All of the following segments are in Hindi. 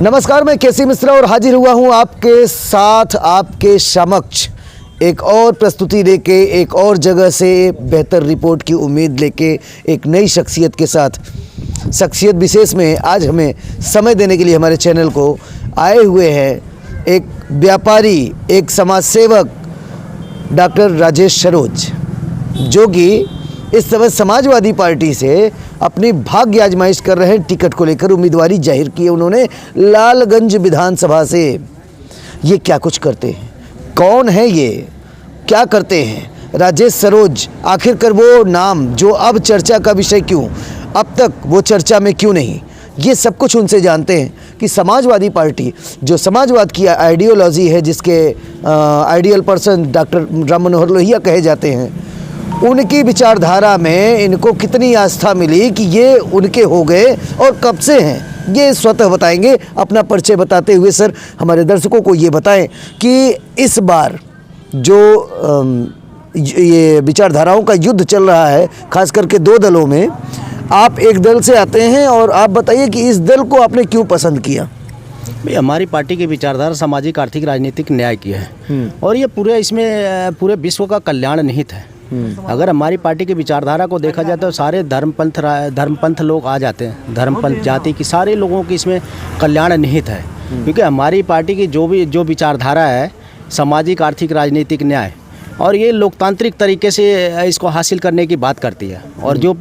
नमस्कार, मैं केसी मिश्रा और हाजिर हुआ हूं आपके साथ आपके समक्ष एक और प्रस्तुति लेके, एक और जगह से बेहतर रिपोर्ट की उम्मीद लेके, एक नई शख्सियत के साथ। शख्सियत विशेष में आज हमें समय देने के लिए हमारे चैनल को आए हुए हैं एक व्यापारी, एक समाज सेवक डॉक्टर राजेश सरोज, जो कि इस समय समाजवादी पार्टी से अपनी भाग्य आजमाइश कर रहे हैं। टिकट को लेकर उम्मीदवारी जाहिर की है उन्होंने लालगंज विधानसभा से। ये क्या कुछ करते हैं, कौन है ये, क्या करते हैं राजेश सरोज, आखिरकार वो नाम जो अब चर्चा का विषय क्यों, अब तक वो चर्चा में क्यों नहीं, ये सब कुछ उनसे जानते हैं कि समाजवादी पार्टी जो समाजवाद की आइडियोलॉजी है, जिसके ideal person doctor Ram Manohar Lohia कहे जाते हैं, उनकी विचारधारा में इनको कितनी आस्था मिली कि ये उनके हो गए और कब से हैं, ये स्वतः बताएंगे। अपना परिचय बताते हुए सर हमारे दर्शकों को ये बताएं कि इस बार जो ये विचारधाराओं का युद्ध चल रहा है, खास करके दो दलों में, आप एक दल से आते हैं और आप बताइए कि इस दल को आपने क्यों पसंद किया। भाई, हमारी पार्टी की विचारधारा सामाजिक, आर्थिक, राजनीतिक न्याय की है और ये पूरे विश्व का कल्याण निहित है। अगर हमारी पार्टी की विचारधारा को देखा जाए तो सारे धर्मपंथ लोग आ जाते हैं, धर्मपंथ जाति की सारे लोगों की इसमें कल्याण निहित है। क्योंकि हमारी पार्टी की जो विचारधारा है सामाजिक, आर्थिक, राजनीतिक न्याय, और ये लोकतांत्रिक तरीके से इसको हासिल करने की बात करती है। और जो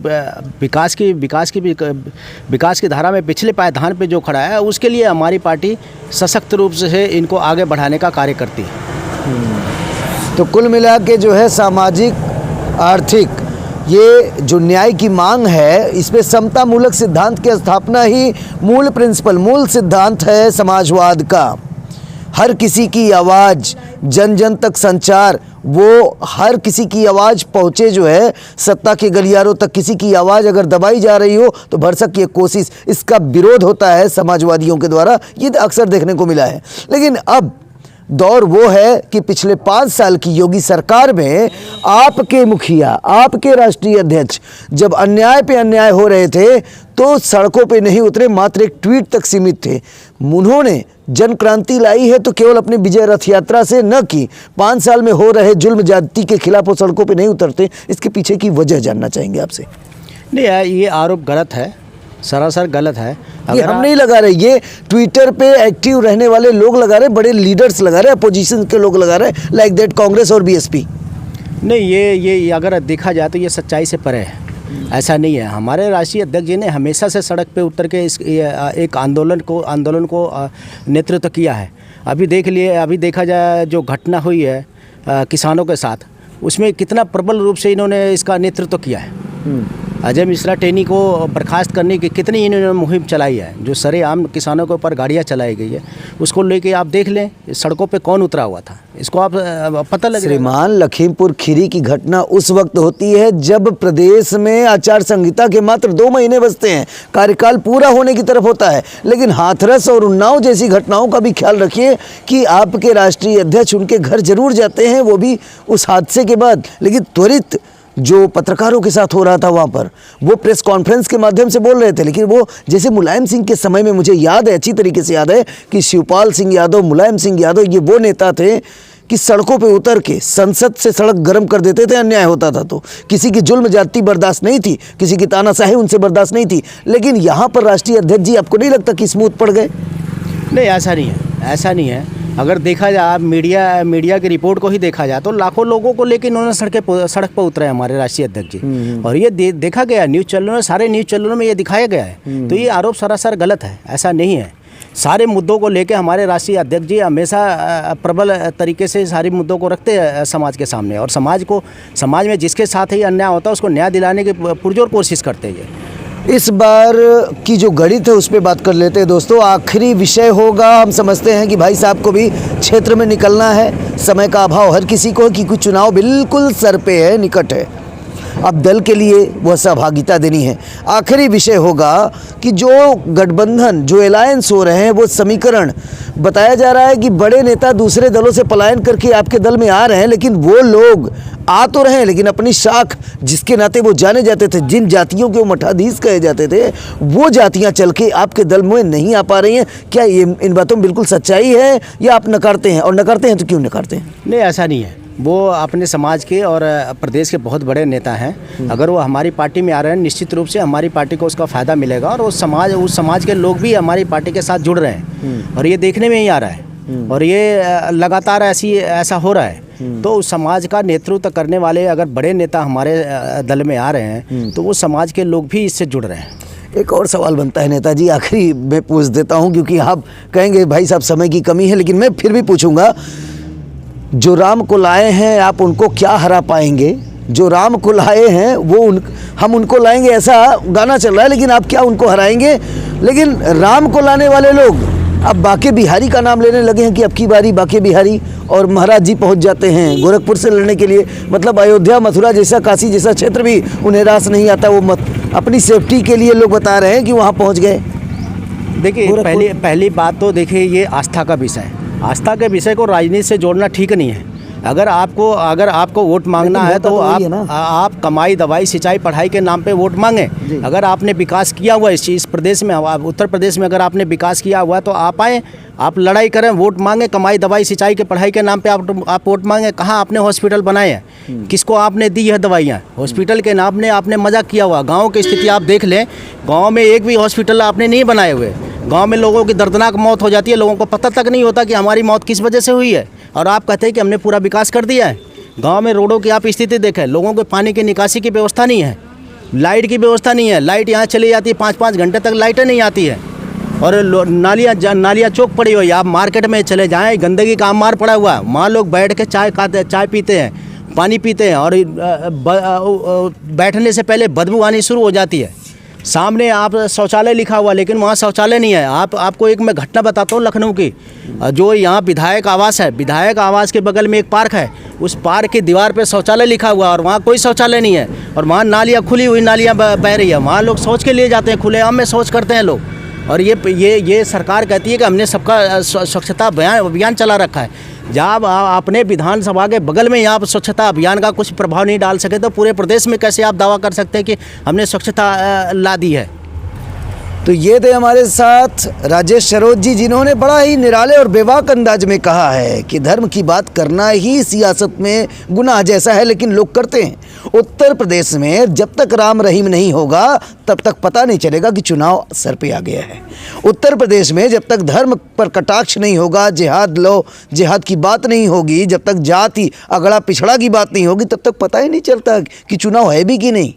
विकास की धारा में पिछले पायदान पे जो खड़ा है, उसके लिए हमारी पार्टी सशक्त रूप से इनको आगे बढ़ाने का कार्य करती है। तो कुल मिला के जो है सामाजिक, आर्थिक, ये जो न्याय की मांग है, इसमें समता मूलक सिद्धांत की स्थापना ही मूल सिद्धांत है समाजवाद का। हर किसी की आवाज़, जन जन तक संचार, वो हर किसी की आवाज़ पहुँचे जो है सत्ता के गलियारों तक। किसी की आवाज़ अगर दबाई जा रही हो तो भरसक की कोशिश, इसका विरोध होता है समाजवादियों के द्वारा, ये अक्सर देखने को मिला है। लेकिन अब दौर वो है कि पिछले 5 साल की योगी सरकार में आपके मुखिया, आपके राष्ट्रीय अध्यक्ष जब अन्याय पे अन्याय हो रहे थे तो सड़कों पे नहीं उतरे, मात्र एक ट्वीट तक सीमित थे। उन्होंने जन क्रांति लाई है तो केवल अपनी विजय रथ यात्रा से न की, 5 साल में हो रहे जुल्म जाति के खिलाफ वो सड़कों पे नहीं उतरते। इसके पीछे की वजह जानना चाहेंगे आपसे। नहीं, ये आरोप गलत है, सरासर गलत है। ये हम नहीं लगा रहे, ये ट्विटर पे एक्टिव रहने वाले लोग लगा रहे, बड़े लीडर्स लगा रहे, अपोजिशन के लोग लगा रहे, लाइक दैट कांग्रेस और बीएसपी। नहीं, ये अगर देखा जाए तो ये सच्चाई से परे है। ऐसा नहीं है। हमारे राष्ट्रीय अध्यक्ष जी ने हमेशा से सड़क पे उतर के एक आंदोलन को नेतृत्व किया है। अभी देखा जाए जो घटना हुई है किसानों के साथ, उसमें कितना प्रबल रूप से इन्होंने इसका नेतृत्व किया है। अजय मिश्रा टेनी को बर्खास्त करने की कितनी इन्होंने मुहिम चलाई है। जो सरेआम किसानों के ऊपर गाड़ियाँ चलाई गई है, उसको लेके आप देख लें सड़कों पे कौन उतरा हुआ था, इसको आप पता लगे। श्रीमान, लखीमपुर खीरी की घटना उस वक्त होती है जब प्रदेश में आचार संहिता के मात्र 2 महीने बचते हैं, कार्यकाल पूरा होने की तरफ होता है। लेकिन हाथरस और उन्नाव जैसी घटनाओं का भी ख्याल रखिए कि आपके राष्ट्रीय अध्यक्ष उनके घर जरूर जाते हैं, वो भी उस हादसे के बाद। लेकिन त्वरित जो पत्रकारों के साथ हो रहा था वहाँ पर, वो प्रेस कॉन्फ्रेंस के माध्यम से बोल रहे थे। लेकिन वो जैसे मुलायम सिंह के समय में, मुझे याद है, अच्छी तरीके से याद है कि शिवपाल सिंह यादव, मुलायम सिंह यादव, ये वो नेता थे कि सड़कों पे उतर के संसद से सड़क गर्म कर देते थे। अन्याय होता था तो किसी की जुल्म जाति बर्दाश्त नहीं थी, किसी की तानाशाही उनसे बर्दाश्त नहीं थी। लेकिन यहाँ पर राष्ट्रीय अध्यक्ष जी, आपको नहीं लगता कि स्मूथ पड़ गए? नहीं, ऐसा नहीं है। अगर देखा जाए, आप मीडिया की रिपोर्ट को ही देखा जाए तो लाखों लोगों को लेकर उन्होंने सड़क पर उतरे हमारे राष्ट्रीय अध्यक्ष जी। और ये देखा गया न्यूज़ चैनलों में, सारे न्यूज़ चैनलों में ये दिखाया गया है। तो ये आरोप सरासर गलत है, ऐसा नहीं है। सारे मुद्दों को लेकर हमारे राष्ट्रीय अध्यक्ष जी हमेशा प्रबल तरीके से सारे मुद्दों को रखते हैं समाज के सामने, और समाज में जिसके साथ ही अन्याय होता है उसको न्याय दिलाने की पुरजोर कोशिश करते हैं। इस बार की जो गणित है उस पर बात कर लेते हैं दोस्तों। आखिरी विषय होगा, हम समझते हैं कि भाई साहब को भी क्षेत्र में निकलना है, समय का अभाव हर किसी को, क्योंकि चुनाव बिल्कुल सर पे है, निकट है। अब दल के लिए वह सहभागिता देनी है। आखिरी विषय होगा कि जो गठबंधन, जो अलायंस हो रहे हैं, वो समीकरण बताया जा रहा है कि बड़े नेता दूसरे दलों से पलायन करके आपके दल में आ रहे हैं, लेकिन वो लोग आ तो रहे हैं लेकिन अपनी शाख जिसके नाते वो जाने जाते थे, जिन जातियों के वो मठाधीश कहे जाते थे, वो जातियां चल के आपके दल में नहीं आ पा रही हैं। क्या ये इन बातों में बिल्कुल सच्चाई है या आप नकारते हैं, और नकारते हैं तो क्यों नकारते हैं? नहीं, ऐसा नहीं है। वो अपने समाज के और प्रदेश के बहुत बड़े नेता हैं। अगर वो हमारी पार्टी में आ रहे हैं, निश्चित रूप से हमारी पार्टी को उसका फ़ायदा मिलेगा और उस समाज के लोग भी हमारी पार्टी के साथ जुड़ रहे हैं और ये देखने में ही आ रहा है और ये लगातार ऐसा हो रहा है। तो उस समाज का नेतृत्व करने वाले अगर बड़े नेता हमारे दल में आ रहे हैं तो वो समाज के लोग भी इससे जुड़ रहे हैं। एक और सवाल बनता है नेताजी, आखिरी मैं पूछ देता हूं, क्योंकि आप कहेंगे भाई साहब समय की कमी है, लेकिन मैं फिर भी पूछूंगा, जो राम को लाए हैं आप उनको क्या हरा पाएंगे? जो राम को लाए हैं हम उनको लाएंगे, ऐसा गाना चल रहा है, लेकिन आप क्या उनको हराएंगे? लेकिन राम को लाने वाले लोग अब बाके बिहारी का नाम लेने लगे हैं कि अब की बारी बाके बिहारी, और महाराज जी पहुंच जाते हैं गोरखपुर से लड़ने के लिए। मतलब अयोध्या, मथुरा जैसा, काशी जैसा क्षेत्र भी उन्हें रास नहीं आता, वो अपनी सेफ्टी के लिए लोग बता रहे हैं कि वहाँ पहुँच गए। देखिए, पहली बात तो देखिए, ये आस्था का विषय है। आस्था के विषय को राजनीति से जोड़ना ठीक नहीं है। अगर आपको वोट मांगना है तो आप कमाई, दवाई, सिंचाई, पढ़ाई के नाम पे वोट मांगें। अगर आपने विकास किया हुआ इस प्रदेश में, उत्तर प्रदेश में अगर आपने विकास किया हुआ तो आप आएँ, आप लड़ाई करें, वोट मांगे, कमाई, दवाई, सिंचाई के, पढ़ाई के नाम पे आप वोट मांगे। कहाँ आपने हॉस्पिटल बनाए हैं? किसको आपने दी है दवाइयाँ? हॉस्पिटल के नाम आपने मजाक किया हुआ। गाँव की स्थिति आप देख लें, गाँव में एक भी हॉस्पिटल आपने नहीं बनाए हुए। गांव में लोगों की दर्दनाक मौत हो जाती है, लोगों को पता तक नहीं होता कि हमारी मौत किस वजह से हुई है, और आप कहते हैं कि हमने पूरा विकास कर दिया है। गांव में रोडों की आप स्थिति देखें, लोगों को पानी की निकासी की व्यवस्था नहीं है, लाइट की व्यवस्था नहीं है। लाइट यहाँ चली जाती है, 5-5 घंटे तक लाइटें नहीं आती है, और नालियाँ चौक पड़ी हुई है। आप मार्केट में चले जाएँ, गंदगी का आमार पड़ा हुआ है, वहाँ लोग बैठ के चाय पीते हैं, पानी पीते हैं, और बैठने से पहले बदबू आनी शुरू हो जाती है। सामने आप शौचालय लिखा हुआ, लेकिन वहाँ शौचालय नहीं है। आपको एक मैं घटना बताता हूँ लखनऊ की। जो यहाँ विधायक आवास है, विधायक आवास के बगल में एक पार्क है, उस पार्क की दीवार पे शौचालय लिखा हुआ है और वहाँ कोई शौचालय नहीं है, और वहाँ नालियाँ, खुली हुई नालियाँ बह रही है। वहाँ लोग शौच के लिए जाते हैं, खुलेआम में शौच करते हैं लोग। और ये सरकार कहती है कि हमने सबका स्वच्छता अभियान चला रखा है। जब अपने विधानसभा के बगल में आप स्वच्छता अभियान का कुछ प्रभाव नहीं डाल सके, तो पूरे प्रदेश में कैसे आप दावा कर सकते हैं कि हमने स्वच्छता ला दी है? तो ये थे हमारे साथ राजेश सरोज जी, जिन्होंने बड़ा ही निराले और बेबाक अंदाज में कहा है कि धर्म की बात करना ही सियासत में गुनाह जैसा है, लेकिन लोग करते हैं। उत्तर प्रदेश में जब तक राम रहीम नहीं होगा तब तक पता नहीं चलेगा कि चुनाव सर पे आ गया है। उत्तर प्रदेश में जब तक धर्म पर कटाक्ष नहीं होगा, जिहाद की बात नहीं होगी, जब तक जाति, अगड़ा पिछड़ा की बात नहीं होगी, तब तक पता ही नहीं चलता कि चुनाव है भी कि नहीं।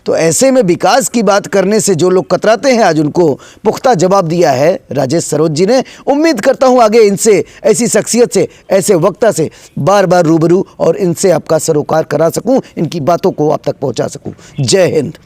तो ऐसे में विकास की बात करने से जो लोग कतराते हैं, आज उनको पुख्ता जवाब दिया है राजेश सरोज जी ने। उम्मीद करता हूं आगे इनसे, ऐसी शख्सियत से, ऐसे वक्ता से बार बार रूबरू और इनसे आपका सरोकार करा सकूं, इनकी बातों को आप तक पहुंचा सकूं। जय हिंद।